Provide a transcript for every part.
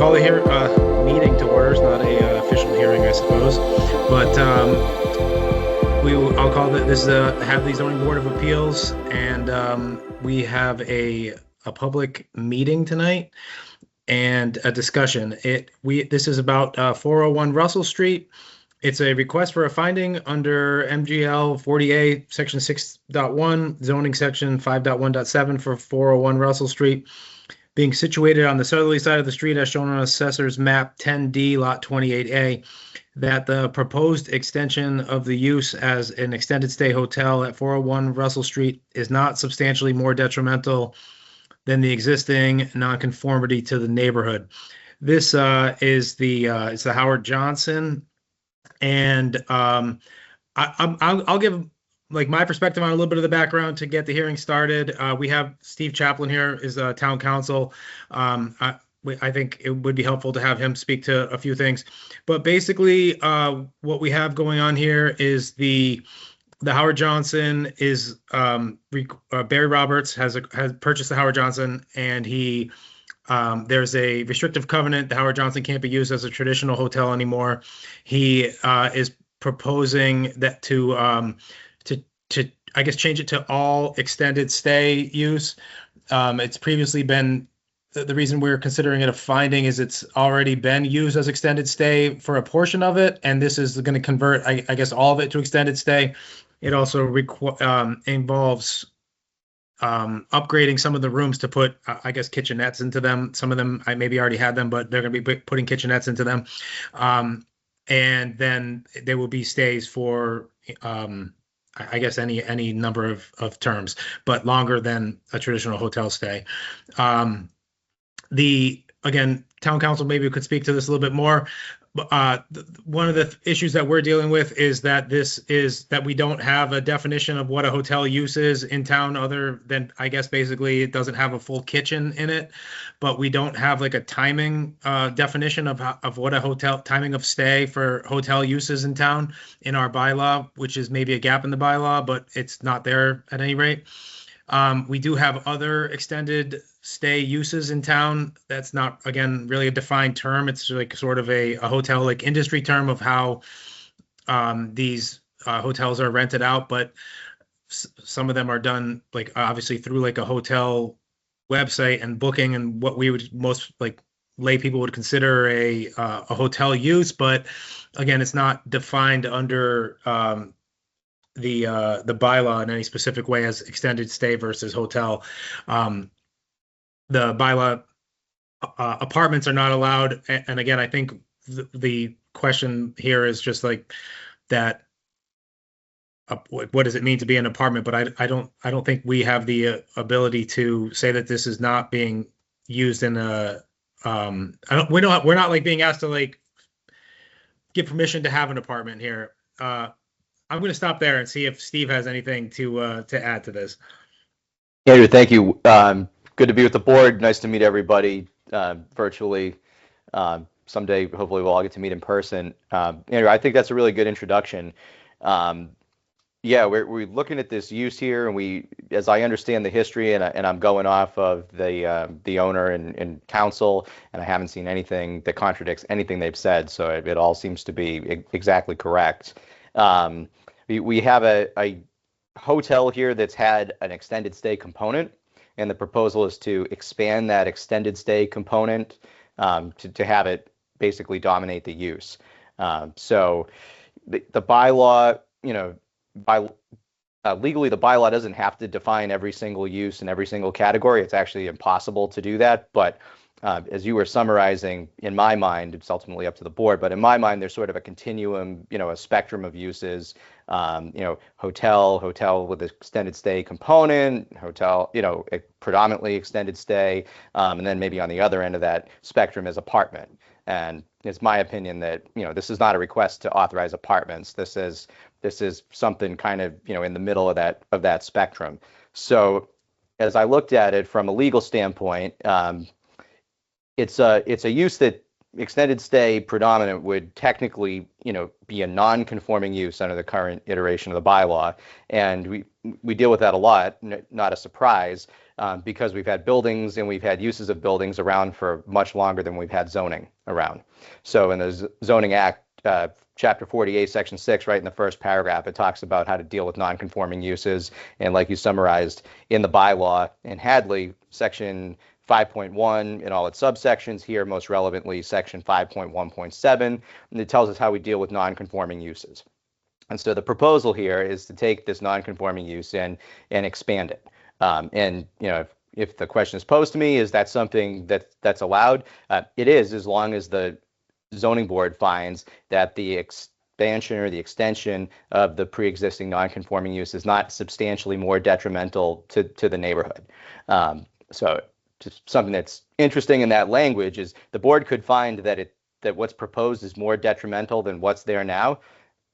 call the meeting to order. It's not a official hearing, I suppose, but I'll call this the Hadley Zoning Board of Appeals, and we have a public meeting tonight and a discussion. This is about 401 Russell Street. It's a request for a finding under MGL 40A Section 6.1, zoning section 5.1.7 for 401 Russell Street, being situated on the southerly side of the street as shown on Assessor's Map 10D, Lot 28A, that the proposed extension of the use as an extended stay hotel at 401 Russell Street is not substantially more detrimental than the existing nonconformity to the neighborhood. This is it's the Howard Johnson, and I'll give like my perspective on a little bit of the background to get the hearing started. We have Steve Chaplin here, is town council. I think it would be helpful to have him speak to a few things. But basically, what we have going on here is the Howard Johnson is Barry Roberts has purchased the Howard Johnson, and he there's a restrictive covenant. The Howard Johnson can't be used as a traditional hotel anymore. He is proposing that to I guess change it to all extended stay use. It's previously been, the reason we're considering it a finding is it's already been used as extended stay for a portion of it, and this is going to convert, I guess, all of it to extended stay. It also involves upgrading some of the rooms to put, I guess, kitchenettes into them. Some of them I maybe already had them, but they're going to be putting kitchenettes into them. And then there will be stays for I guess any number of terms, but longer than a traditional hotel stay. Again, town council maybe could speak to this a little bit more. One of the issues that we're dealing with is that we don't have a definition of what a hotel use is in town, other than, I guess, basically it doesn't have a full kitchen in it, but we don't have like a timing definition of what a hotel timing of stay for hotel uses in town in our bylaw, which is maybe a gap in the bylaw, but it's not there at any rate. We do have other extended stay uses in town. That's not, again, really a defined term. It's like sort of a hotel like industry term of how these hotels are rented out, but some of them are done like obviously through like a hotel website and booking, and what we would most like lay people would consider a hotel use. But again, it's not defined under the bylaw in any specific way as extended stay versus hotel. The bylaw, apartments are not allowed. And again, I think the question here is just like that. What does it mean to be an apartment? But I don't think we have the ability to say that this is not being used in a. We're not like being asked to like give permission to have an apartment here. I'm going to stop there and see if Steve has anything to add to this. Andrew, thank you. Good to be with the board. Nice to meet everybody virtually. Someday, hopefully, we'll all get to meet in person. Andrew, I think that's a really good introduction. Yeah, we're looking at this use here, and as I understand the history, and I'm going off of the owner and council, and I haven't seen anything that contradicts anything they've said, so it all seems to be exactly correct. We have a hotel here that's had an extended stay component, and the proposal is to expand that extended stay component to have it basically dominate the use. So the bylaw, legally, the bylaw doesn't have to define every single use in every single category. It's actually impossible to do that. But as you were summarizing, in my mind, it's ultimately up to the board, but in my mind, there's sort of a continuum, a spectrum of uses, hotel with extended stay component, hotel, predominantly extended stay, and then maybe on the other end of that spectrum is apartment. And it's my opinion that, this is not a request to authorize apartments. This is something kind of, in the middle of that spectrum. So as I looked at it from a legal standpoint, it's a use that extended stay predominant would technically, be a non-conforming use under the current iteration of the bylaw, and we deal with that a lot. Not a surprise. because we've had buildings and we've had uses of buildings around for much longer than we've had zoning around. So in the Zoning Act, Chapter 48, Section 6, right in the first paragraph, it talks about how to deal with non-conforming uses. And like you summarized in the bylaw in Hadley, Section 5.1 and all its subsections, here most relevantly Section 5.1.7, and it tells us how we deal with non-conforming uses. And so the proposal here is to take this non-conforming use and expand it. And if the question is posed to me, is that something that's allowed? It is, as long as the zoning board finds that the expansion or the extension of the pre-existing non-conforming use is not substantially more detrimental to the neighborhood. So just something that's interesting in that language is the board could find that what's proposed is more detrimental than what's there now,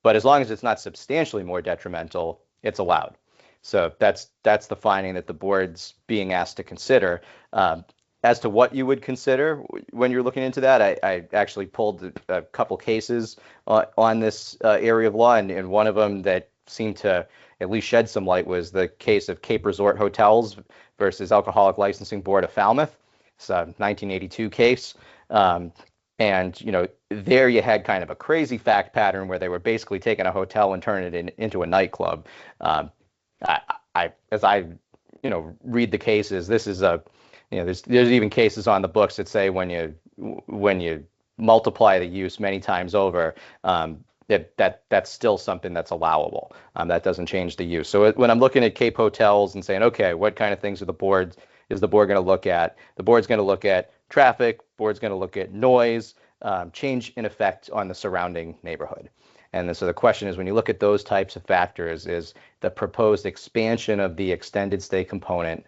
but as long as it's not substantially more detrimental, it's allowed. So that's the finding that the board's being asked to consider. As to what you would consider when you're looking into that, I actually pulled a couple cases on this area of law, and one of them that seemed to at least shed some light was the case of Cape Resort Hotels versus Alcoholic Licensing Board of Falmouth. It's a 1982 case. And there you had kind of a crazy fact pattern where they were basically taking a hotel and turning it into a nightclub. As I read the cases, this is there's even cases on the books that say when you multiply the use many times over, that's still something that's allowable. That doesn't change the use. So when I'm looking at Cape Hotels and saying, okay, what kind of things is the board going to look at? The board's going to look at traffic. Board's going to look at noise, change in effect on the surrounding neighborhood. And then, so the question is, when you look at those types of factors, is the proposed expansion of the extended stay component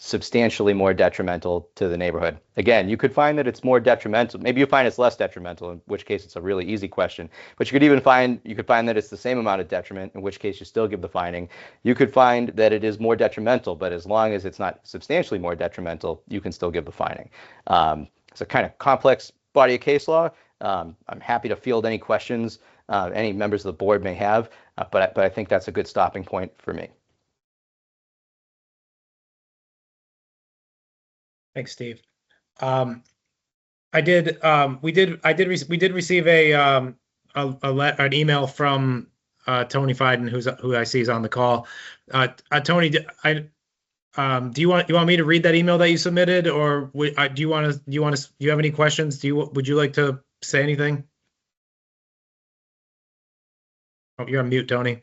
substantially more detrimental to the neighborhood? Again, you could find that it's more detrimental. Maybe you find it's less detrimental, in which case it's a really easy question. But you could find that it's the same amount of detriment, in which case you still give the finding. You could find that it is more detrimental, but as long as it's not substantially more detrimental, you can still give the finding. It's a kind of complex body of case law. I'm happy to field any questions any members of the board may have, but I think that's a good stopping point for me. Thanks, Steve. We did receive an email from Tony Fiden, who I see is on the call. Tony, do you want me to read that email that you submitted, or do you have any questions? Would you like to say anything? Oh, you're on mute, Tony.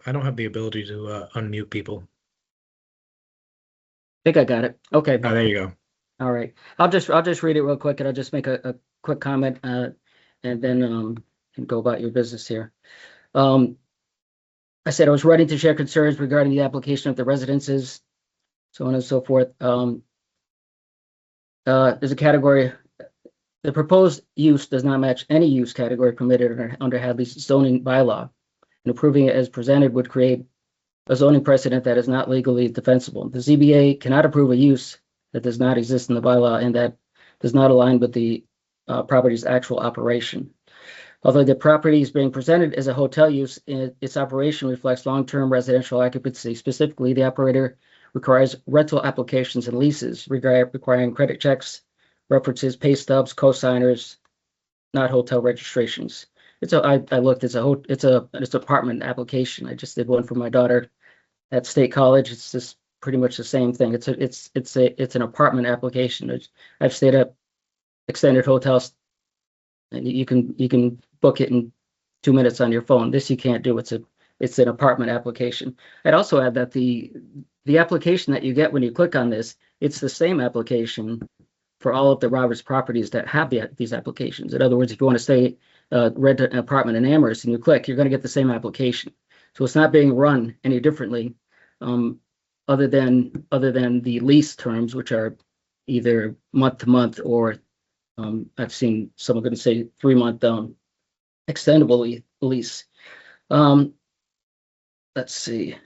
I don't have the ability to unmute people. I think I got it. Okay. Oh, there you go. All right. I'll just read it real quick, and I'll just make a quick comment, and then go about your business here. I said I was writing to share concerns regarding the application of the residences, so on and so forth. There's a category. The proposed use does not match any use category permitted under Hadley's zoning bylaw, and approving it as presented would create a zoning precedent that is not legally defensible. The ZBA cannot approve a use that does not exist in the bylaw and that does not align with the property's actual operation. Although the property is being presented as a hotel use, its operation reflects long-term residential occupancy. Specifically, the operator requires rental applications and leases requiring credit checks, references, pay stubs, cosigners, not hotel registrations. I looked. It's an apartment application. I just did one for my daughter at State College. It's just pretty much the same thing. It's an apartment application. I've stayed at extended hotels, and you can book it in 2 minutes on your phone. This you can't do. It's an apartment application. I'd also add that the application that you get when you click on this, it's the same application for all of the Roberts properties that have these applications. In other words, if you want to rent an apartment in Amherst and you click, you're going to get the same application. So it's not being run any differently, other than the lease terms, which are either month to month or I've seen someone going to say 3-month extendable lease. Let's see.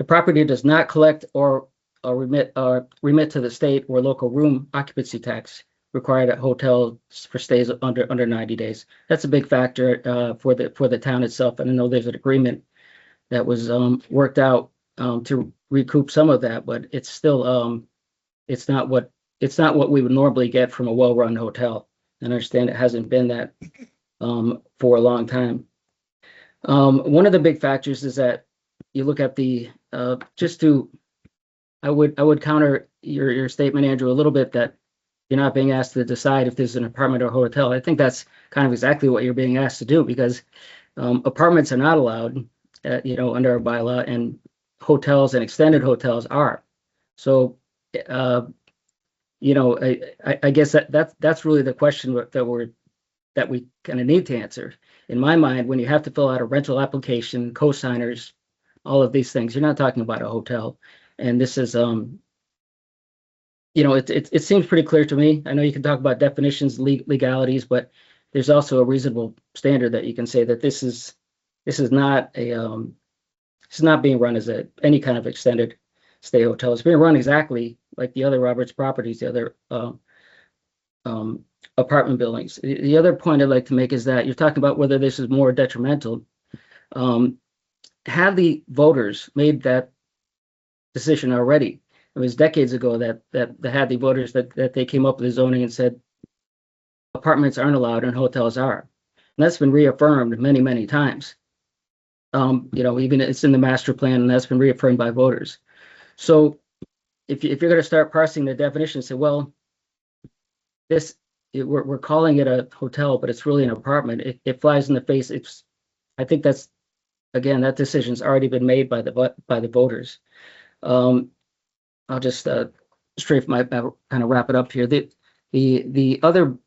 The property does not collect or remit to the state or local room occupancy tax required at hotels for stays under 90 days. That's a big factor for the town itself. And I know there's an agreement that was worked out to recoup some of that, but it's still it's not what we would normally get from a well-run hotel. And I understand it hasn't been that for a long time. One of the big factors is that you look at the I would counter your statement, Andrew, a little bit, that you're not being asked to decide if this is an apartment or hotel. I think that's kind of exactly what you're being asked to do, because apartments are not allowed, under our bylaw, and hotels and extended hotels are. So, I guess that's really the question that we kind of need to answer. In my mind, when you have to fill out a rental application, co-signers, all of these things, you're not talking about a hotel. And this is, it seems pretty clear to me. I know you can talk about definitions, legalities, but there's also a reasonable standard that you can say that this is not it's not being run as any kind of extended stay hotel. It's being run exactly like the other Roberts properties, the other apartment buildings. The other point I'd like to make is that you're talking about whether this is more detrimental. Had the voters made that decision already? It was decades ago that had the voters that they came up with the zoning and said apartments aren't allowed and hotels are. And that's been reaffirmed many, many times. Even it's in the master plan, and that's been reaffirmed by voters. So if you're going to start parsing the definition and say, well, we're calling it a hotel, but it's really an apartment, it flies in the face. I think that's, again, that decision's already been made by the voters. I'll just kind of wrap it up here. The other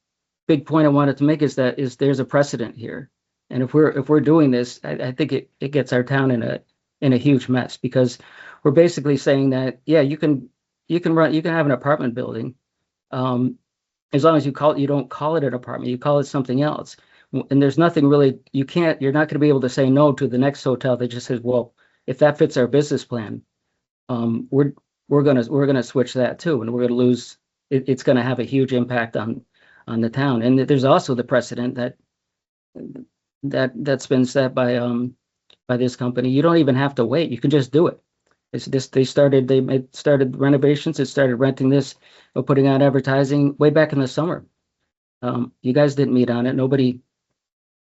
big point I wanted to make is there's a precedent here, and if we're doing this, I think it gets our town in a huge mess, because we're basically saying that, yeah, you can have an apartment building, as long as you don't call it an apartment, you call it something else. And there's nothing really, you're not going to be able to say no to the next hotel that just says, well, if that fits our business plan, we're gonna switch that too, and we're gonna lose. It's gonna have a huge impact on the town. And there's also the precedent that's been set by this company. You don't even have to wait. You can just do it. They started renovations. It started renting this, or putting out advertising way back in the summer. You guys didn't meet on it.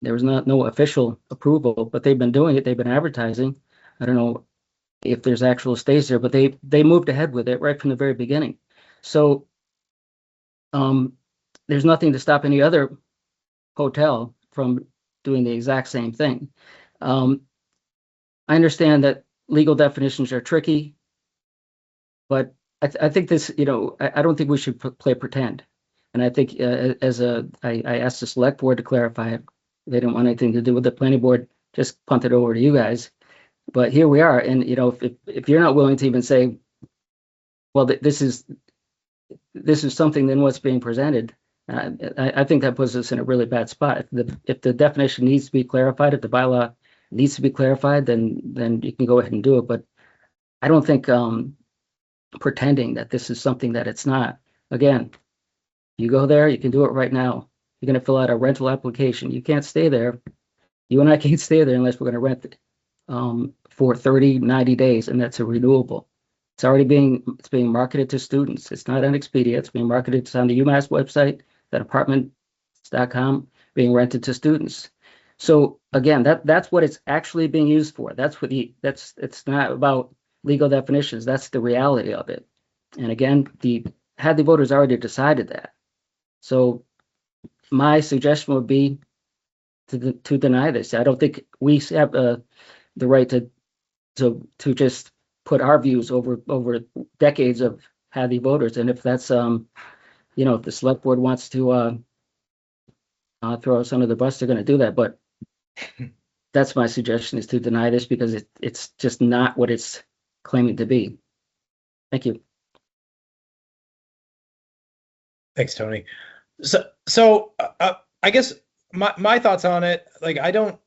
There was no official approval, but they've been doing it. They've been advertising. I don't know if there's actual stays there, but they moved ahead with it right from the very beginning. So there's nothing to stop any other hotel from doing the exact same thing. I understand that legal definitions are tricky, but I think this, I don't think we should play pretend. And I think I asked the select board to clarify it. They didn't want anything to do with the planning board, just punt it over to you guys. But here we are. And, if you're not willing to even say, well, this is something than what's being presented, I think that puts us in a really bad spot. If the definition needs to be clarified, if the bylaw needs to be clarified, then you can go ahead and do it. But I don't think pretending that this is something that it's not. Again, you go there, you can do it right now. You're going to fill out a rental application. You can't stay there. You and I can't stay there unless we're going to rent it for 30, 90 days, and that's a renewable. It's being marketed to students. It's not on Expedia. It's being marketed. It's on the UMass website, that apartments.com, being rented to students. So again, that's what it's actually being used for. It's not about legal definitions. That's the reality of it. And again, had the voters already decided that. So my suggestion would be to deny this. I don't think we have the right to just put our views over decades of Hadley voters. And if that's if the select board wants to throw us under the bus, they're going to do that. But that's my suggestion, is to deny this, because it's just not what it's claiming to be. Thank you. Thanks, Tony. So I guess my thoughts on it, like, I don't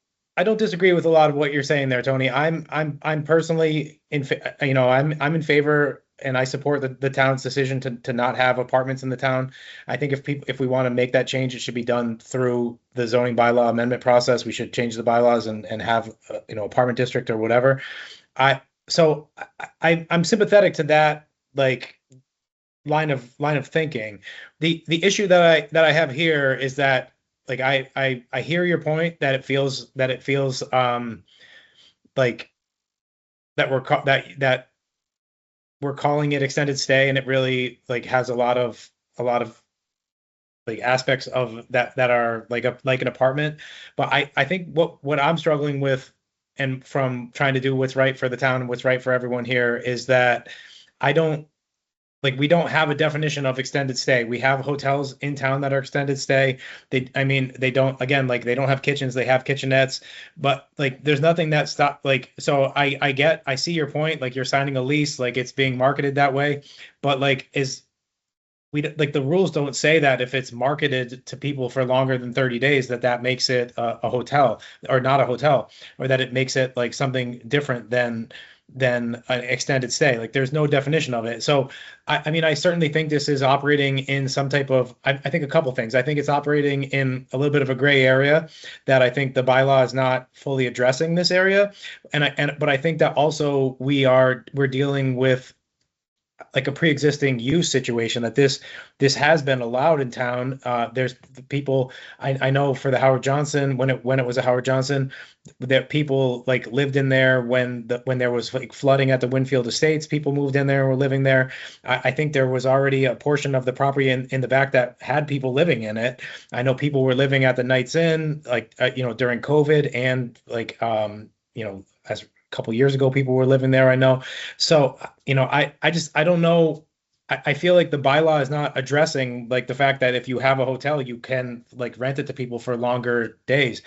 don't disagree with a lot of what you're saying there, Tony. I'm personally I'm in favor and I support the town's decision to not have apartments in the town. I think if we want to make that change, it should be done through the zoning bylaw amendment process. We should change the bylaws and have apartment district or whatever. I so I'm sympathetic to that like line of thinking. The issue that I have here is that like I hear your point that it feels like that that we're calling it extended stay, and it really like has a lot of like aspects of that are like like an apartment. But I think what I'm struggling with, and from trying to do what's right for the town and what's right for everyone here, is that I don't like we don't have a definition of extended stay. We have hotels in town that are extended stay. They don't, again, like they don't have kitchens, they have kitchenettes, but like there's nothing that stop like, so I see your point, like you're signing a lease, like it's being marketed that way, but like like the rules don't say that if it's marketed to people for longer than 30 days that makes it a hotel or not a hotel, or that it makes it like something different than an extended stay. Like there's no definition of it. So I mean, I certainly think this is operating in some type of, I think a couple things. I think it's operating in a little bit of a gray area that I think the bylaw is not fully addressing this area. But I think that also we're dealing with like a pre-existing use situation, that this has been allowed in town. There's people I know for the Howard Johnson, when it was a Howard Johnson, that people like lived in there when there was like flooding at the Winfield Estates. People moved in there and were living there. I think there was already a portion of the property in the back that had people living in it. I know people were living at the Knights Inn, like during COVID, and like as couple years ago people were living there, I know. So I don't know. I feel like the bylaw is not addressing like the fact that if you have a hotel you can like rent it to people for longer days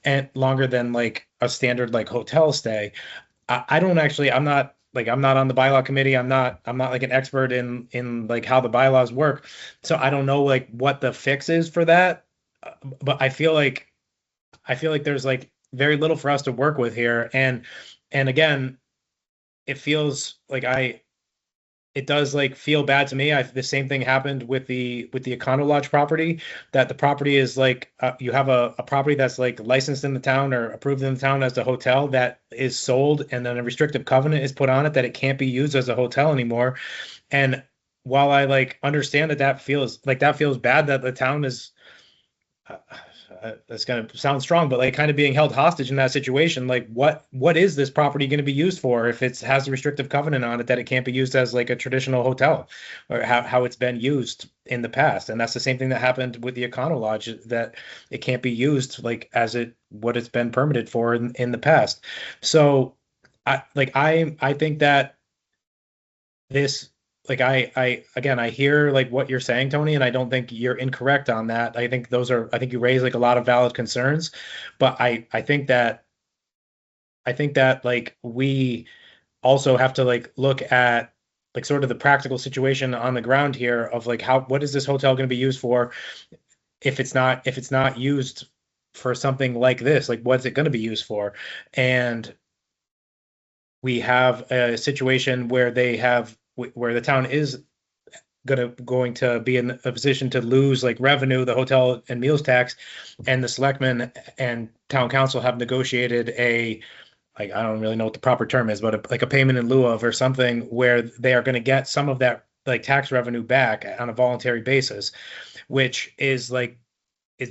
and longer than like a standard like hotel stay. I don't actually, I'm not on the bylaw committee. I'm not like an expert in like how the bylaws work, so I don't know like what the fix is for that. But I feel like there's like very little for us to work with here. And again, it feels like it does like feel bad to me. The same thing happened with the Econo Lodge property, that the property is like, you have a property that's like licensed in the town or approved in the town as a hotel that is sold, and then a restrictive covenant is put on it that it can't be used as a hotel anymore. And while I like understand that feels bad, that the town is, that's going to sound strong, but like kind of being held hostage in that situation. Like what is this property going to be used for if it has a restrictive covenant on it that it can't be used as like a traditional hotel, or how it's been used in the past? And that's the same thing that happened with the Econo Lodge, that it can't be used like as what it's been permitted for in the past. So I think that this, like again, I hear like what you're saying, Tony, and I don't think you're incorrect on that. I think you raise like a lot of valid concerns, but I think that like we also have to like look at like sort of the practical situation on the ground here of like what is this hotel going to be used for if it's not used for something like this? Like what's it going to be used for? And we have a situation where the town is going to be in a position to lose like revenue, the hotel and meals tax, and the selectmen and town council have negotiated like, I don't really know what the proper term is, but like a payment in lieu of or something, where they are going to get some of that like tax revenue back on a voluntary basis, which is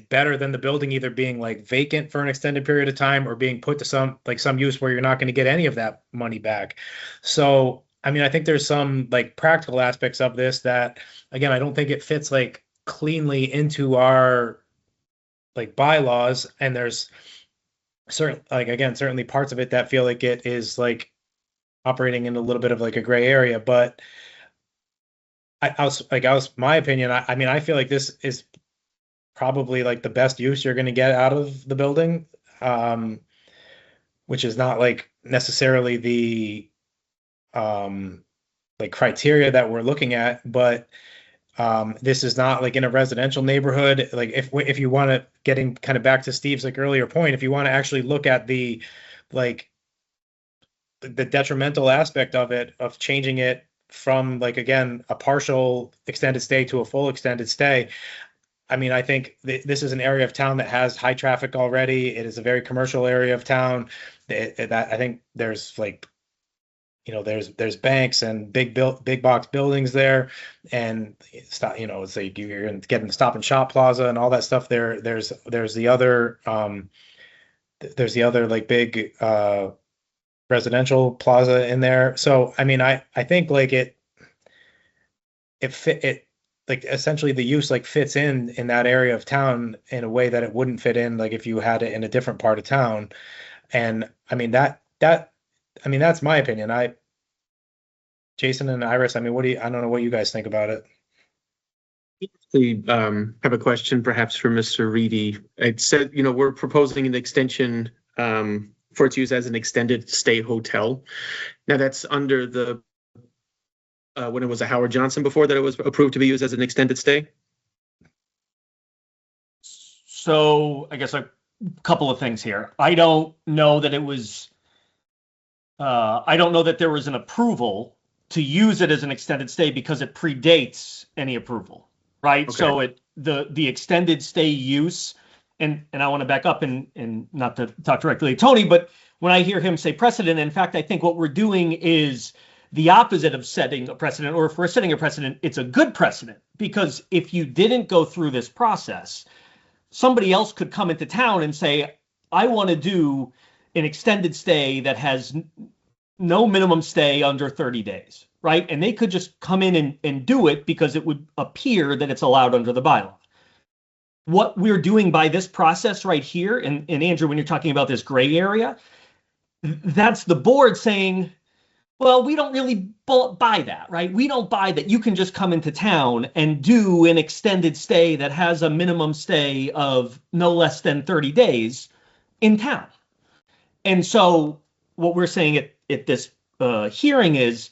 better than the building either being like vacant for an extended period of time or being put to some use where you're not going to get any of that money back. So I mean, I think there's some like practical aspects of this that, again, I don't think it fits like cleanly into our like bylaws. And there's certainly parts of it that feel like it is like operating in a little bit of like a gray area. But my opinion, I mean, I feel like this is probably like the best use you're going to get out of the building, which is not like necessarily the like criteria that we're looking at, but This is not like in a residential neighborhood. Like if you want to, getting kind of back to Steve's like earlier point, if you want to actually look at the like the detrimental aspect of it, of changing it from like again a partial extended stay to a full extended stay. I mean, I think this is an area of town that has high traffic already. It is a very commercial area of town. That I think there's like, there's banks and big box buildings there, and stop. It's like you're gonna get in the Stop and Shop Plaza and all that stuff there. There's the other like big residential plaza in there. So I mean, I think like it like essentially the use like fits in that area of town in a way that it wouldn't fit in like if you had it in a different part of town. And I mean that's my opinion. Jason and Iris, I mean, I don't know what you guys think about it. We have a question perhaps for Mr. Reedy. It said, we're proposing an extension for its use as an extended stay hotel. Now that's under the when it was a Howard Johnson before that it was approved to be used as an extended stay. So I guess a couple of things here. I don't know that it was. I don't know that there was an approval to use it as an extended stay because it predates any approval, right? Okay. So the extended stay use, and I want to back up and not to talk directly to Tony, but when I hear him say precedent, in fact, I think what we're doing is the opposite of setting a precedent, or if we're setting a precedent, it's a good precedent, because if you didn't go through this process, somebody else could come into town and say, I want to do an extended stay that has no minimum stay under 30 days, right? And they could just come in and do it because it would appear that it's allowed under the bylaw. What we're doing by this process right here, and Andrew, when you're talking about this gray area, that's the board saying, well, we don't really buy that, right? We don't buy that you can just come into town and do an extended stay that has a minimum stay of no less than 30 days in town. And so what we're saying at this hearing is,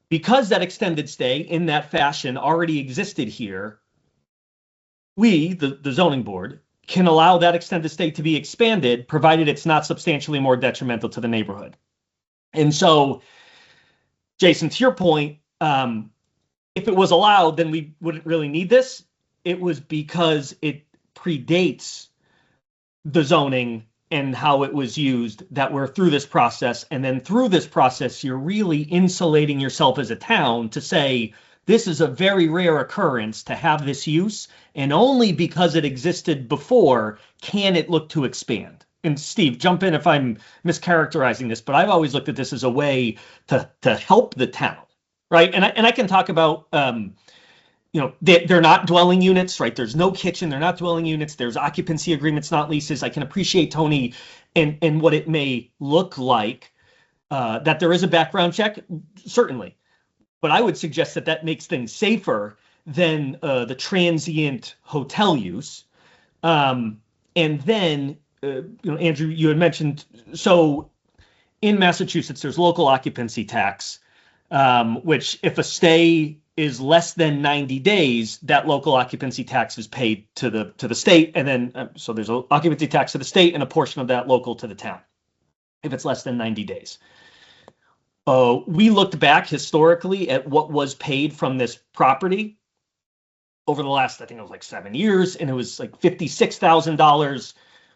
because that extended stay in that fashion already existed here, we, the zoning board, can allow that extended stay to be expanded, provided it's not substantially more detrimental to the neighborhood. And so, Jason, to your point, if it was allowed, then we wouldn't really need this. It was because it predates the zoning and how it was used that we're through this process. And then through this process, you're really insulating yourself as a town to say, this is a very rare occurrence to have this use, and only because it existed before can it look to expand. And Steve, jump in if I'm mischaracterizing this, but I've always looked at this as a way to help the town, right? And I can talk about, they're not dwelling units, right? There's no kitchen, they're not dwelling units. There's occupancy agreements, not leases. I can appreciate, Tony, and what it may look like, that there is a background check, certainly. But I would suggest that makes things safer than the transient hotel use. And then, Andrew, you had mentioned, so in Massachusetts, there's local occupancy tax, which if a stay is less than 90 days, that local occupancy tax is paid to the state. And then, so there's an occupancy tax to the state and a portion of that local to the town, if it's less than 90 days. We looked back historically at what was paid from this property over the last, I think it was like 7 years, and it was like $56,000.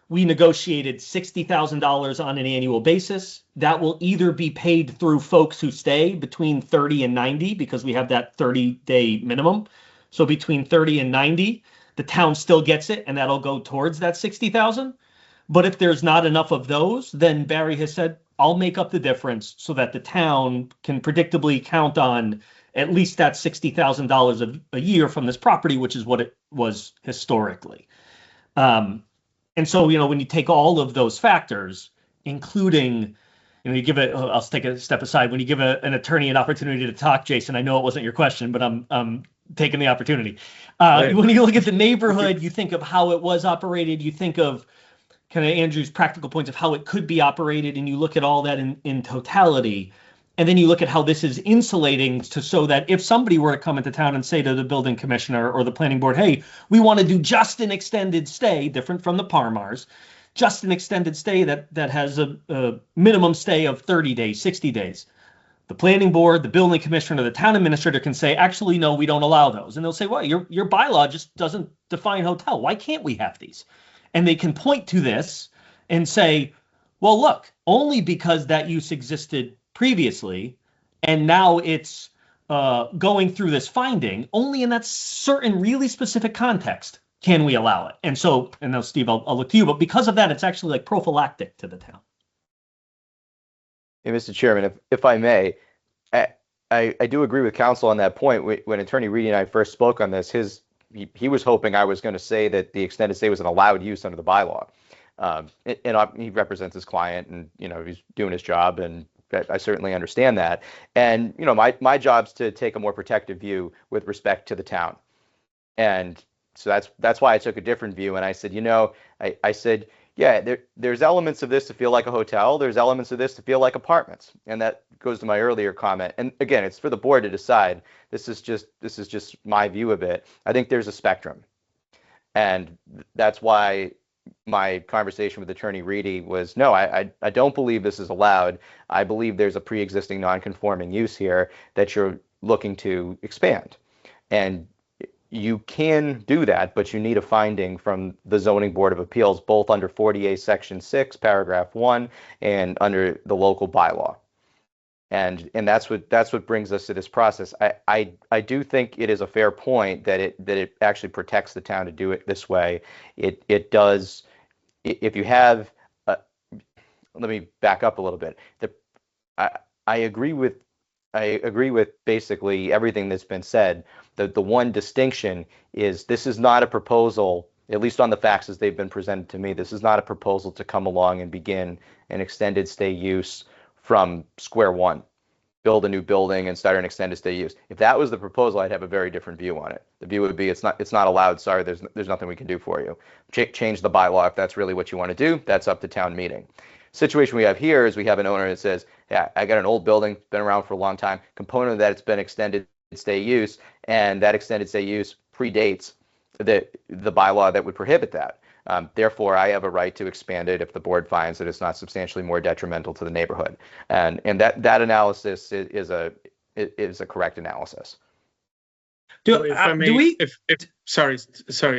We negotiated $60,000 on an annual basis. That will either be paid through folks who stay between 30 and 90, because we have that 30-day minimum. So between 30 and 90, the town still gets it, and that'll go towards that $60,000. But if there's not enough of those, then Barry has said, I'll make up the difference so that the town can predictably count on at least that $60,000 a year from this property, which is what it was historically. And so, when you take all of those factors, including, you give it, I'll take a step aside. When you give an attorney an opportunity to talk, Jason, I know it wasn't your question, but I'm taking the opportunity. Right. When you look at the neighborhood, you think of how it was operated, you think of kind of Andrew's practical points of how it could be operated, and you look at all that in totality, And then you look at how this is insulating so that if somebody were to come into town and say to the building commissioner or the planning board, hey, we want to do just an extended stay, different from the Parmars, just an extended stay that has a minimum stay of 30 days, 60 days. The planning board, the building commissioner, the town administrator can say, actually, no, we don't allow those. And they'll say, well, your bylaw just doesn't define hotel. Why can't we have these? And they can point to this and say, well, look, only because that use existed previously, and now it's going through this finding, only in that certain really specific context can we allow it. And so, and now Steve, I'll look to you, but because of that, it's actually like prophylactic to the town. Hey, Mr. Chairman, if I may, I do agree with counsel on that point. When Attorney Reedy and I first spoke on this, he was hoping I was going to say that the extended stay was an allowed use under the bylaw. He represents his client, and he's doing his job, and I certainly understand that. And my job's to take a more protective view with respect to the town, and so that's why I took a different view. And I said, I said, yeah, there's elements of this to feel like a hotel. There's elements of this to feel like apartments, and that goes to my earlier comment. And again, it's for the board to decide. This is just my view of it. I think there's a spectrum, and that's why my conversation with Attorney Reedy was, no, I don't believe this is allowed. I believe there's a pre-existing non-conforming use here that you're looking to expand, and you can do that, but you need a finding from the Zoning Board of Appeals, both under 40A Section 6, Paragraph 1, and under the local bylaw. And that's what brings us to this process. I do think it is a fair point that it actually protects the town to do it this way. It does. If you have, let me back up a little bit. I agree with basically everything that's been said. The one distinction is this is not a proposal, at least on the facts as they've been presented to me. This is not a proposal to come along and begin an extended stay use from square one, build a new building and start an extended stay use. If that was the proposal, I'd have a very different view on it. The view would be it's not allowed. Sorry, there's nothing we can do for you. Change the bylaw if that's really what you want to do. That's up to town meeting. Situation we have here is we have an owner that says, yeah, I got an old building, been around for a long time. Component of that, it's been extended stay use, and that extended stay use predates the bylaw that would prohibit that. Therefore, I have a right to expand it if the board finds that it's not substantially more detrimental to the neighborhood. And that analysis is a correct analysis. Sorry,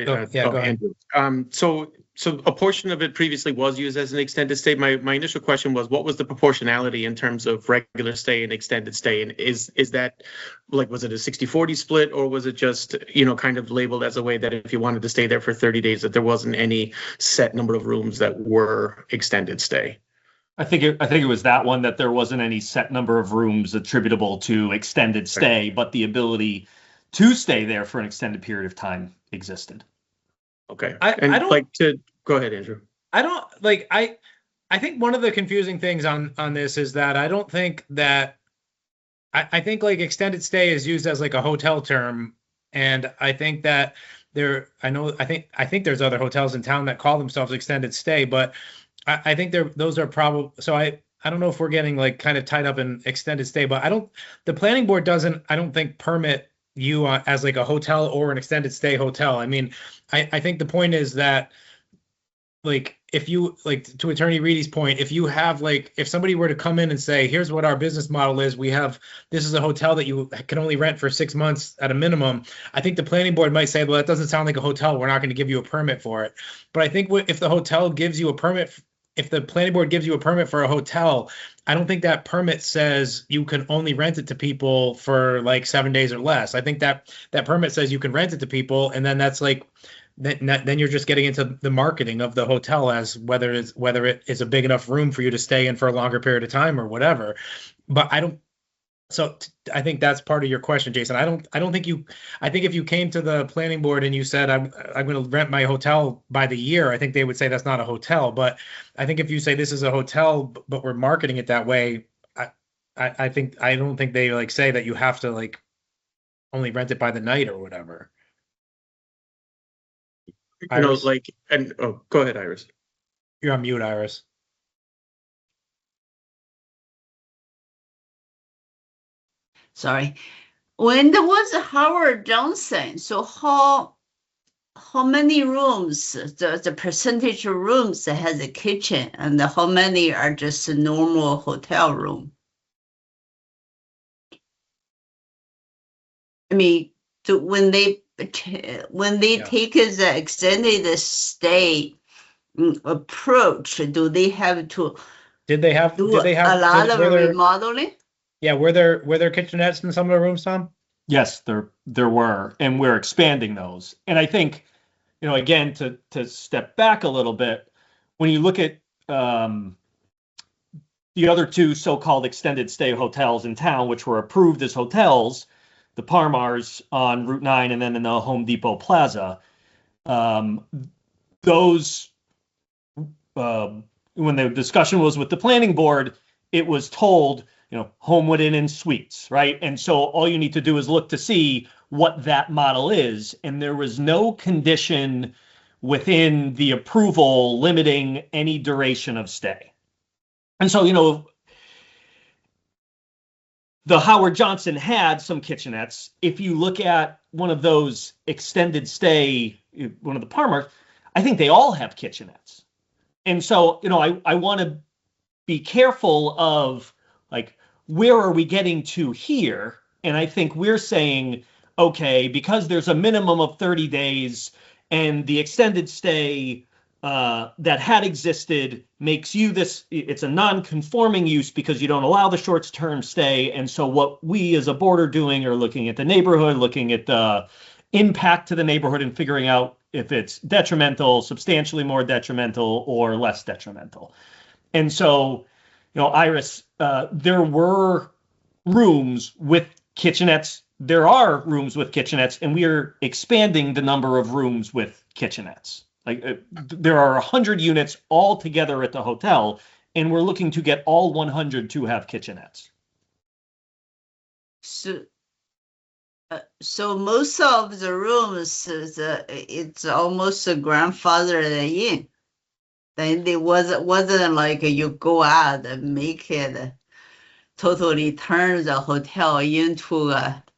Go ahead. Andrew. So a portion of it previously was used as an extended stay. My initial question was, what was the proportionality in terms of regular stay and extended stay? And is that, like, was it a 60-40 split, or was it just, kind of labeled as a way that if you wanted to stay there for 30 days, that there wasn't any set number of rooms that were extended stay? I think it was that one, that there wasn't any set number of rooms attributable to extended stay, but the ability to stay there for an extended period of time existed. Okay. I don't go ahead, Andrew. I think one of the confusing things on this is that I don't think that I think like extended stay is used as like a hotel term, and I think that I think there's other hotels in town that call themselves extended stay, but I think those are probably, so I don't know if we're getting like kind of tied up in extended stay, but the planning board doesn't, I don't think, permit you as like a hotel or an extended stay hotel. I mean, I think the point is that, like, if you, like, to Attorney Reedy's point, if you have, like, if somebody were to come in and say, here's what our business model is, this is a hotel that you can only rent for 6 months at a minimum, I think the planning board might say, well, that doesn't sound like a hotel, we're not going to give you a permit for it. But I think if the hotel gives you a permit, if the planning board gives you a permit for a hotel, I don't think that permit says you can only rent it to people for like 7 days or less. I think that permit says you can rent it to people, and then that's like, then you're just getting into the marketing of the hotel as whether it is a big enough room for you to stay in for a longer period of time or whatever. But I don't. So I think that's part of your question, Jason. I think if you came to the planning board and you said, I'm going to rent my hotel by the year, I think they would say that's not a hotel. But I think if you say this is a hotel, but we're marketing it that way, I don't think they like say that you have to like only rent it by the night or whatever. Iris? Go ahead, Iris. You're on mute, Iris. sorry. When there was Howard Johnson, so how many rooms, the percentage of rooms that has a kitchen, and how many are just a normal hotel room? I mean, when they Yeah. take the extended stay approach, do they have to Did they have, do did they have, a lot of were there, remodeling? yeah, were there kitchenettes in some of the rooms, Tom? Yes, there were, and we're expanding those. And I think, again, to step back a little bit, when you look at the other two so-called extended stay hotels in town, which were approved as hotels, the Parmars on Route 9 and then in the Home Depot Plaza, those, when the discussion was with the planning board, it was told, Homewood Inn and Suites, right? And so all you need to do is look to see what that model is. And there was no condition within the approval limiting any duration of stay. And so, the Howard Johnson had some kitchenettes. If you look at one of those extended stay, one of the Parmars, I think they all have kitchenettes. And so, I want to be careful of like, where are we getting to here? And I think we're saying, okay, because there's a minimum of 30 days and the extended stay that had existed makes you this, it's a non-conforming use because you don't allow the short-term stay. And so what we as a board are doing are looking at the neighborhood, looking at the impact to the neighborhood and figuring out if it's detrimental, substantially more detrimental, or less detrimental. And so, Iris, there were rooms with kitchenettes. There are rooms with kitchenettes, and we are expanding the number of rooms with kitchenettes. Like there are 100 units all together at the hotel, and we're looking to get all 100 to have kitchenettes. So most of the rooms, it's almost a grandfathered in. Then it wasn't like you go out and make it totally turn the hotel into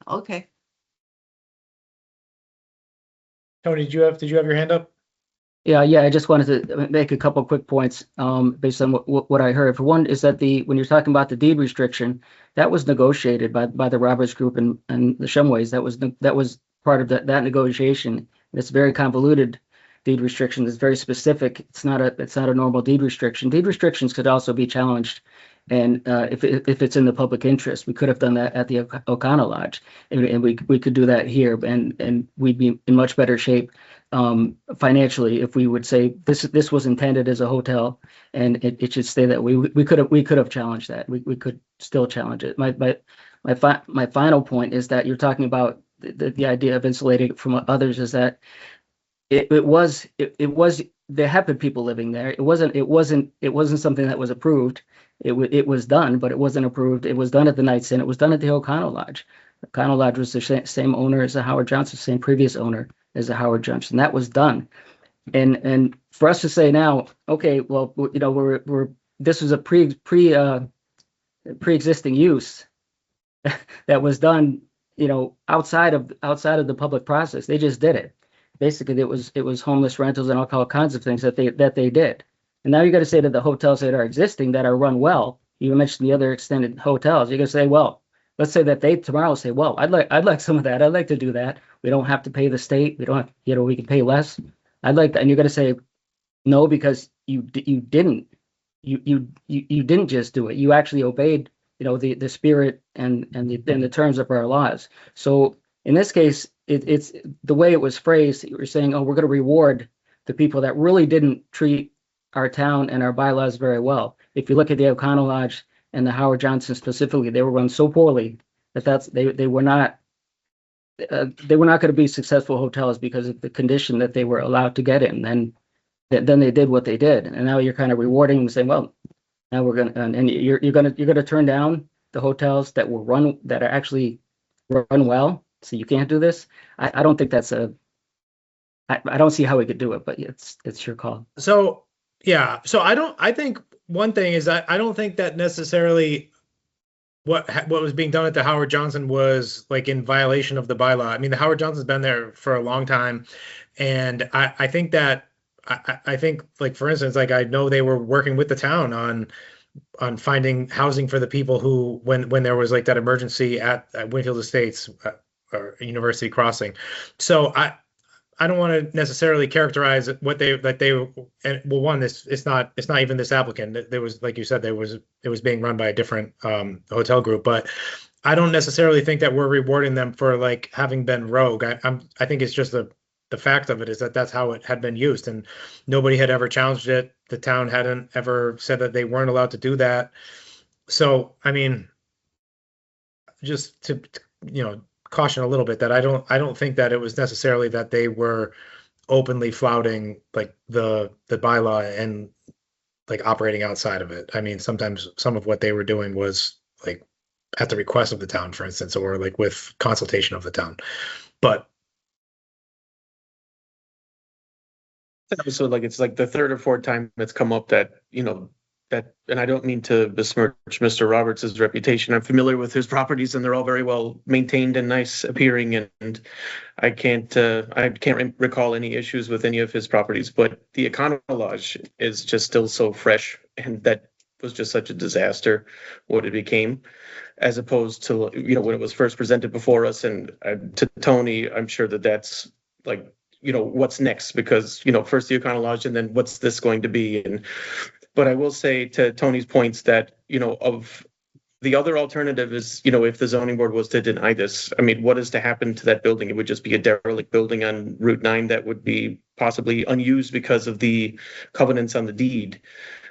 okay. Tony, did you have your hand up? Yeah, I just wanted to make a couple quick points based on what I heard. For one, is that when you're talking about the deed restriction, that was negotiated by the Roberts Group and the Shumways. That was part of that negotiation. And it's very convoluted deed restriction. It's very specific. It's not a normal deed restriction. Deed restrictions could also be challenged, and if it's in the public interest, we could have done that at the O'Connell Lodge, and we could do that here, and we'd be in much better shape financially if we would say this was intended as a hotel and it should stay that way. We could have challenged that. We could still challenge it. My final point is that you're talking about the idea of insulating it from others is that it was there have been people living there. It wasn't something that was approved. It was done, but it wasn't approved. It was done at the Knights Inn. It was done at the O'Connell Lodge. O'Connell Lodge was the same owner as the Howard Johnson, same previous owner as the Howard Johnson. That was done. And for us to say now, okay, well, this was a pre-existing use that was done, outside of the public process. They just did it. Basically, it was homeless rentals and all kinds of things that they did. And now you got to say to the hotels that are existing that are run well. You mentioned the other extended hotels. You're gonna say, well, let's say that they tomorrow say, well, I'd like some of that. I'd like to do that. We don't have to pay the state. We don't have, we can pay less. I'd like that. And you're gonna say no because you didn't just do it. You actually obeyed, the spirit and the terms of our laws. So in this case, it's the way it was phrased. You were saying, oh, we're going to reward the people that really didn't treat our town and our bylaws very well. If you look at the O'Connell Lodge and the Howard Johnson specifically, they were run so poorly that they were not going to be successful hotels because of the condition that they were allowed to get in. And then they did what they did, and now you're kind of rewarding them, saying, well, now we're going to, and you're going to turn down the hotels that are actually run well. So you can't do this. I don't think that's I don't see how we could do it, but it's your call. So yeah, so I think one thing is that I don't think that necessarily what was being done at the Howard Johnson was like in violation of the bylaw. I mean, the Howard Johnson's been there for a long time, and I think that I think, like, for instance, like, I know they were working with the town on finding housing for the people who, when there was like that emergency at Winfield Estates, or University Crossing. So I don't want to necessarily characterize what they, and well, one, it's not even this applicant. There was, like you said, it was being run by a different hotel group, but I don't necessarily think that we're rewarding them for like having been rogue. I think it's just the fact of it is that that's how it had been used, and nobody had ever challenged it. The town hadn't ever said that they weren't allowed to do that. So, I mean, just to caution a little bit that I don't think that it was necessarily that they were openly flouting like the bylaw and like operating outside of it. I mean, sometimes some of what they were doing was like at the request of the town, for instance, or like with consultation of the town. But So like it's like the third or fourth time it's come up that, that, and I don't mean to besmirch Mr. Roberts' reputation. I'm familiar with his properties and they're all very well maintained and nice appearing, and I can't recall any issues with any of his properties, but the Econo Lodge is just still so fresh, and that was just such a disaster what it became, as opposed to, when it was first presented before us. And to Tony, I'm sure that that's like, what's next, because, first the Econo Lodge and then what's this going to be. But I will say to Tony's points that, of the other alternative is, if the zoning board was to deny this, I mean, what is to happen to that building? It would just be a derelict building on Route 9 that would be possibly unused because of the covenants on the deed.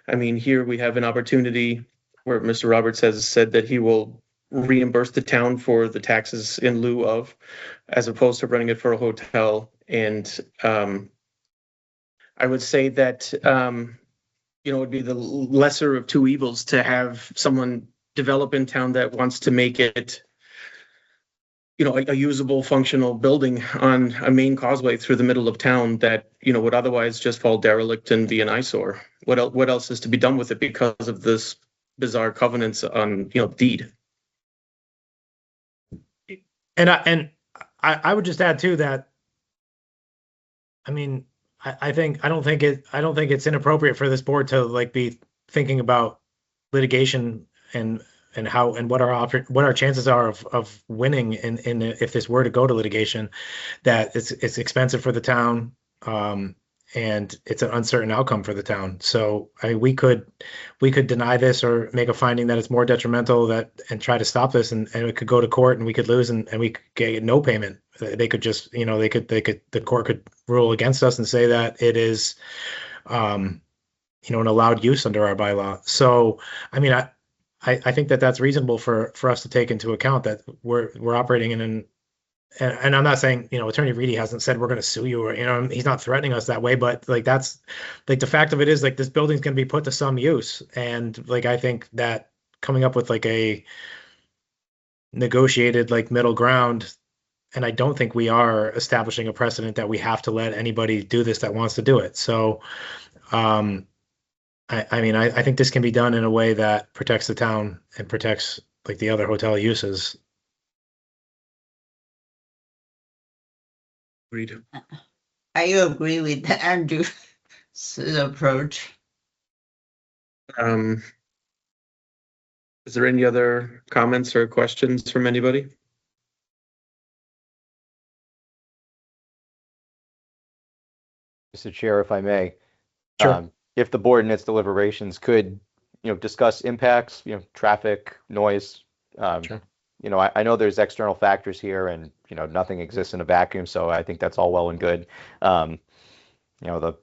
I mean, here we have an opportunity where Mr. Roberts has said that he will reimburse the town for the taxes in lieu of, as opposed to running it for a hotel. And I would say that, it would be the lesser of two evils to have someone develop in town that wants to make it, a usable, functional building on a main causeway through the middle of town that, would otherwise just fall derelict and be an eyesore. What else is to be done with it because of this bizarre covenants on, deed? And I would just add too that, I mean, I don't think it's inappropriate for this board to like be thinking about litigation and how and what our chances are of winning in if this were to go to litigation. That it's expensive for the town, and it's an uncertain outcome for the town. So I mean, we could deny this or make a finding that it's more detrimental and try to stop this, and it could go to court and we could lose, and we could get no payment. They could just, the court could rule against us and say that it is, an allowed use under our bylaw. So, I mean, I think that that's reasonable for us to take into account that we're operating in and I'm not saying, Attorney Reedy hasn't said we're going to sue you, or, he's not threatening us that way, but like, that's like, the fact of it is like, this building's going to be put to some use. And like, I think that coming up with like a negotiated like middle ground, and I don't think we are establishing a precedent that we have to let anybody do this that wants to do it. So, I mean, I think this can be done in a way that protects the town and protects like the other hotel uses. Agreed. I agree with Andrew's approach. Is there any other comments or questions from anybody? Mr. Chair, if I may. Sure. If the board in its deliberations could, discuss impacts, traffic, noise. Sure. I know there's external factors here, and nothing exists in a vacuum, so I think that's all well and good. The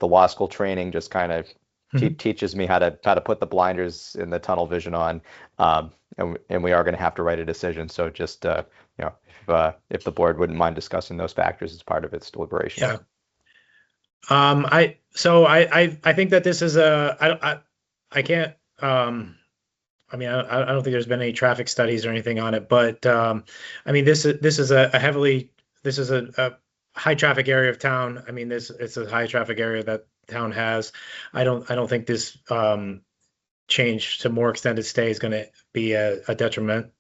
law school training just kind of teaches me how to put the blinders in the tunnel vision on, and we are going to have to write a decision. So just if the board wouldn't mind discussing those factors as part of its deliberation. Yeah. I think that this is I can't. I mean, I don't think there's been any traffic studies or anything on it, but I mean, this is a high traffic area of town. I mean, it's a high traffic area that town has. I don't think this change to more extended stay is going to be a detriment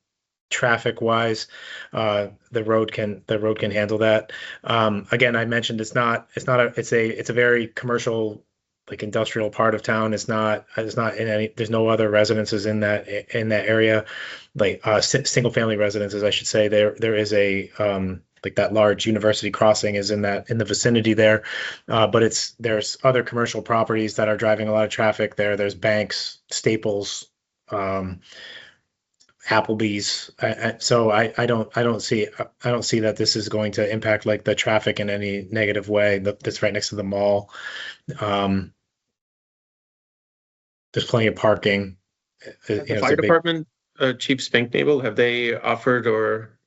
traffic wise. The road can handle that. Again, I mentioned it's a very commercial, like industrial part of town. It's not in any, there's no other residences in that area, like single family residences, I should say. There is a like that large University Crossing is in the vicinity there, but there's other commercial properties that are driving a lot of traffic there. There's banks, Staples, Applebee's. So I don't see that this is going to impact like the traffic in any negative way. That's right next to the mall. There's plenty of parking. The fire department, Chief Spanknable, have they offered or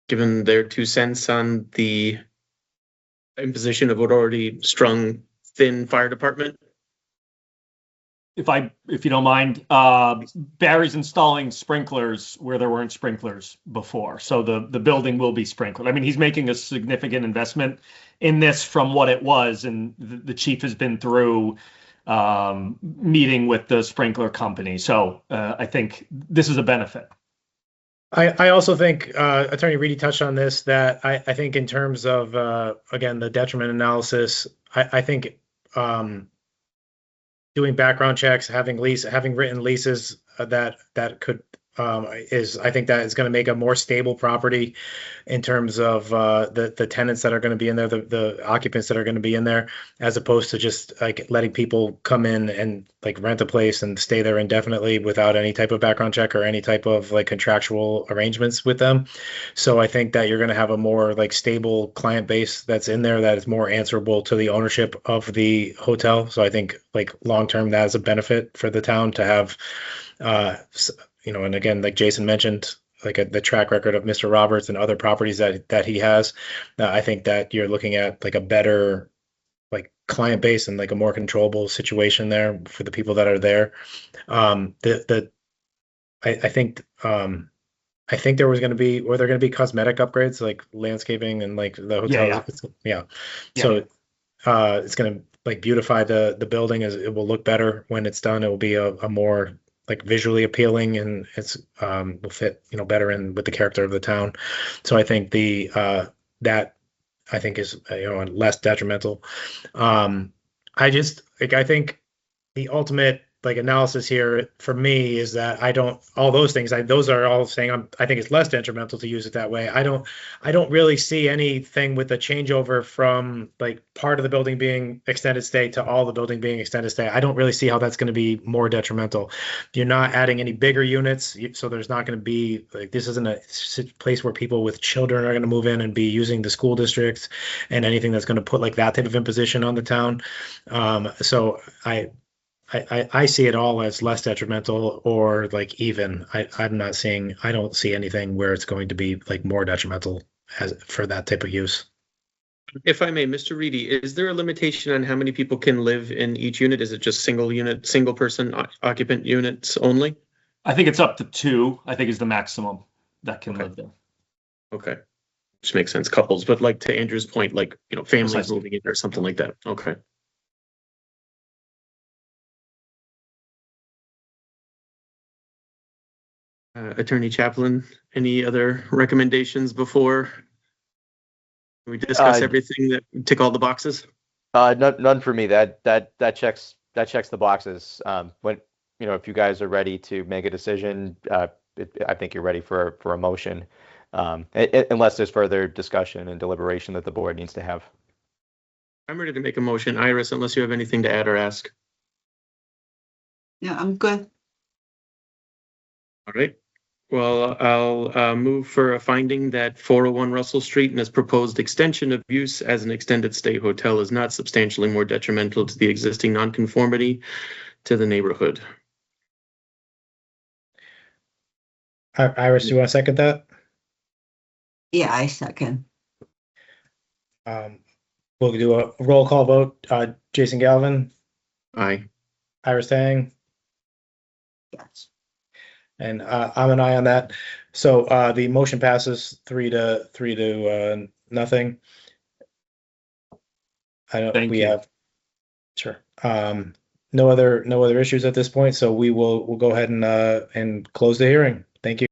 given their 2 cents on the imposition of an already strung, thin fire department? If you don't mind, Barry's installing sprinklers where there weren't sprinklers before. So the building will be sprinkled. I mean, he's making a significant investment in this from what it was. And the chief has been through meeting with the sprinkler company. So I think this is a benefit. I also think Attorney Reedy touched on this, that I think in terms of, again, the detriment analysis, I think doing background checks, having written leases that could I think that is going to make a more stable property in terms of the tenants that are going to be in there, the occupants that are going to be in there, as opposed to just like letting people come in and like rent a place and stay there indefinitely without any type of background check or any type of like contractual arrangements with them. So I think that you're going to have a more like stable client base that's in there that is more answerable to the ownership of the hotel. So I think like long term that is a benefit for the town to have and again, like Jason mentioned, like the track record of Mr. Roberts and other properties that he has, I think that you're looking at like a better like client base and like a more controllable situation there for the people that are there. I think there was going to be, or they're going to be cosmetic upgrades like landscaping and like the hotel. Yeah. So it's going to like beautify the building, as it will look better when it's done. It will be a more like visually appealing, and it's will fit better in with the character of the town. So I think that I think is less detrimental. I think the ultimate like analysis here for me is that all those things, those are all saying I think it's less detrimental to use it that way. I don't really see anything with the changeover from like part of the building being extended stay to all the building being extended stay. I don't really see how that's going to be more detrimental. You're not adding any bigger units, so there's not going to be like, this isn't a place where people with children are going to move in and be using the school districts and anything that's going to put like that type of imposition on the town. So I see it all as less detrimental or like even. I don't see anything where it's going to be like more detrimental for that type of use. If I may, Mr. Reedy, is there a limitation on how many people can live in each unit? Is it just single person occupant units only? I think it's up to 2, I think is the maximum that can live there. Okay. Which makes sense, couples, but like to Andrew's point, like, families Precisely. moving in or something like that. Okay. Attorney Chaplin, any other recommendations before we discuss everything that tick all the boxes? None for me. That checks the boxes. When if you guys are ready to make a decision, I think you're ready for a motion, unless there's further discussion and deliberation that the board needs to have. I'm ready to make a motion. Iris, unless you have anything to add or ask. Yeah, I'm good. All right. Well, I'll move for a finding that 401 Russell Street and its proposed extension of use as an extended stay hotel is not substantially more detrimental to the existing nonconformity to the neighborhood. Iris, do you want to second that? Yeah, I second. We'll do a roll call vote. Jason Galvin, Aye. Iris Tang, Yes. and I'm an aye on that. So the motion passes 3-0. I don't. Thank we you. have. Sure. no other issues at this point, so we'll go ahead and close the hearing. Thank you.